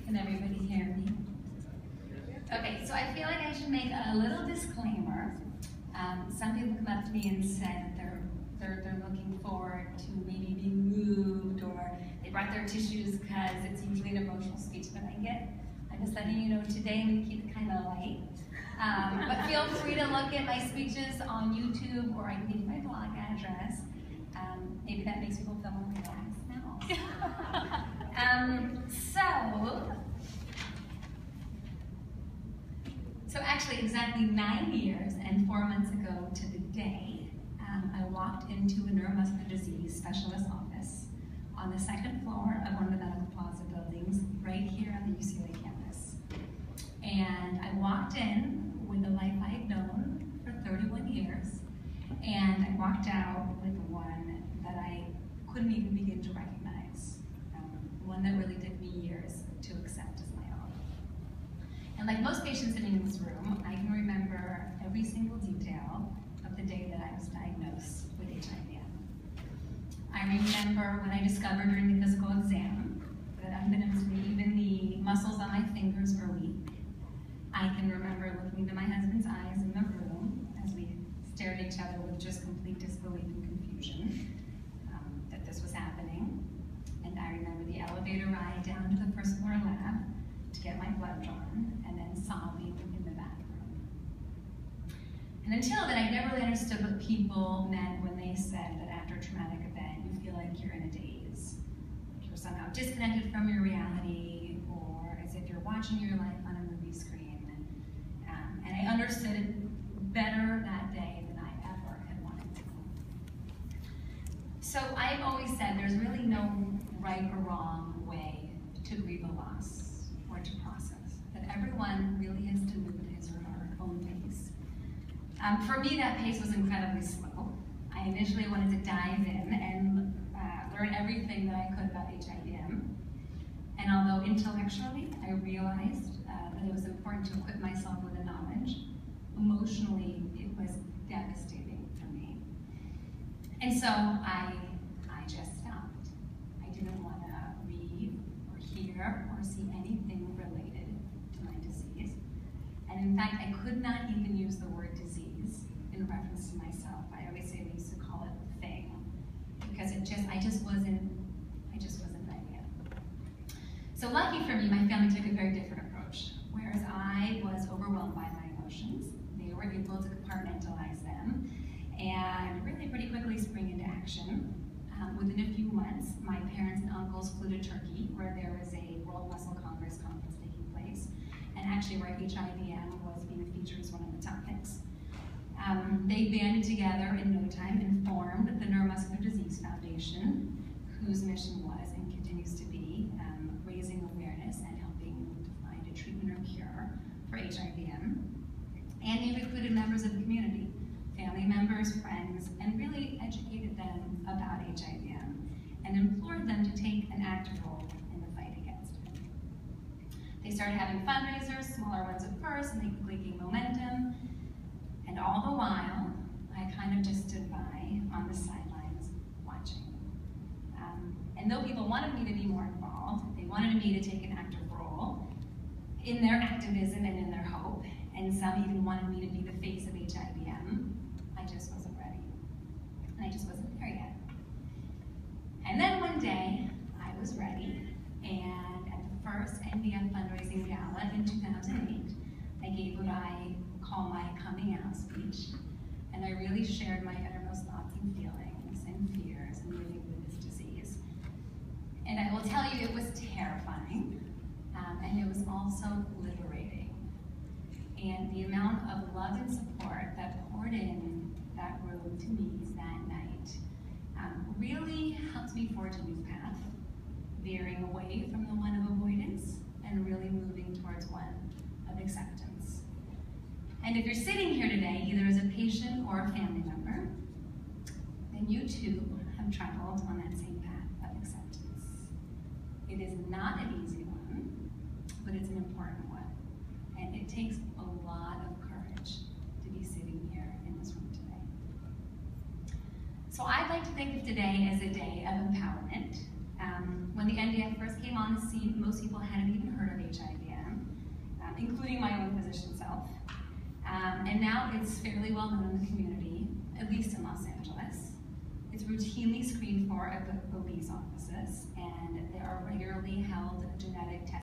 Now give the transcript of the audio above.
Can everybody hear me? Okay, so I feel like I should make a little disclaimer. Some people come up to me and said they're looking forward to maybe being moved, or they brought their tissues because it's usually an emotional speech that I get. I'm just letting you know today I'm going to keep it kind of light. But feel free to look at my speeches on YouTube, or I can give you my blog address. Maybe that makes people feel more relaxed now. So actually exactly 9 years and 4 months ago to the day, I walked into a neuromuscular disease specialist office on the 2nd floor of one of the Medical Plaza buildings right here on the UCLA campus. And I walked in with a life I had known for 31 years, and I walked out with one that I couldn't even begin to recognize, one that really took me years to accept as my own. And like most patients sitting in this room, I can remember every single detail of the day that I was diagnosed with HIV. I remember when I discovered during the physical exam that unbeknownst to me, even the muscles on my fingers were weak. I can remember looking into my husband's eyes in the room as we stared at each other with just complete disbelief and confusion that this was happening. And I remember the elevator ride down to the 1st floor lab to get my blood drawn, and then sobbing in the bathroom. And until then, I never really understood what people meant when they said that after a traumatic event, you feel like you're in a daze, like you're somehow disconnected from your reality, or as if you're watching your life on a movie screen. And I understood it better that day than I ever had wanted to. So I've always said there's really no right or wrong way to grieve a loss or to process, that everyone really has to move at his or her own pace. For me, that pace was incredibly slow. I initially wanted to dive in and learn everything that I could about HIV. And although intellectually I realized that it was important to equip myself with the knowledge, emotionally it was devastating for me. And so I just stopped. I didn't want to read or hear or see anything related to my disease. And in fact, I could not even use the word disease in reference to myself. I always say they used to call it a thing, because I just wasn't ready yet. So lucky for me, my family took a very different approach. Whereas I was overwhelmed by my emotions, they were able to compartmentalize them and really pretty quickly spring into action. Within a few months, my parents and uncles flew to Turkey, where there was a World Muscle Congress conference taking place, and actually where HIV was being featured as one of the topics. They banded together in no time and formed the Neuromuscular Disease Foundation, whose mission was and continues to be raising awareness and helping to find a treatment or cure for HIV. And they recruited members of the community, family members, friends, and really educated them about HIV and implored them to take an active role in the fight against it. They started having fundraisers, smaller ones at first, and they quickly gained momentum. And all the while, I kind of just stood by on the sidelines watching. And though people wanted me to be more involved, they wanted me to take an active role in their activism and in their hope, and some even wanted me to be the face of HIV, I just wasn't ready. And I just wasn't there yet. And then one day, I was ready, and at the first NDF fundraising gala in 2008, I gave what I call my coming out speech, and I really shared my innermost thoughts and feelings and fears in living with this disease. And I will tell you, it was terrifying, and it was also liberating. And the amount of love and support that poured in that room to me that night really helped me forge a new path, veering away from the one of avoidance and really moving towards one of acceptance. And if you're sitting here today, either as a patient or a family member, then you too have traveled on that same path of acceptance. It is not an easy one, but it's an important one. And it takes a lot of courage to be sitting here in this room today. So I'd like to think of today as a day of empowerment, When the NDF first came on the scene, most people hadn't even heard of HIV/M, including my own physician self. And now it's fairly well known in the community, at least in Los Angeles. It's routinely screened for at the OB's offices, and there are regularly held genetic tests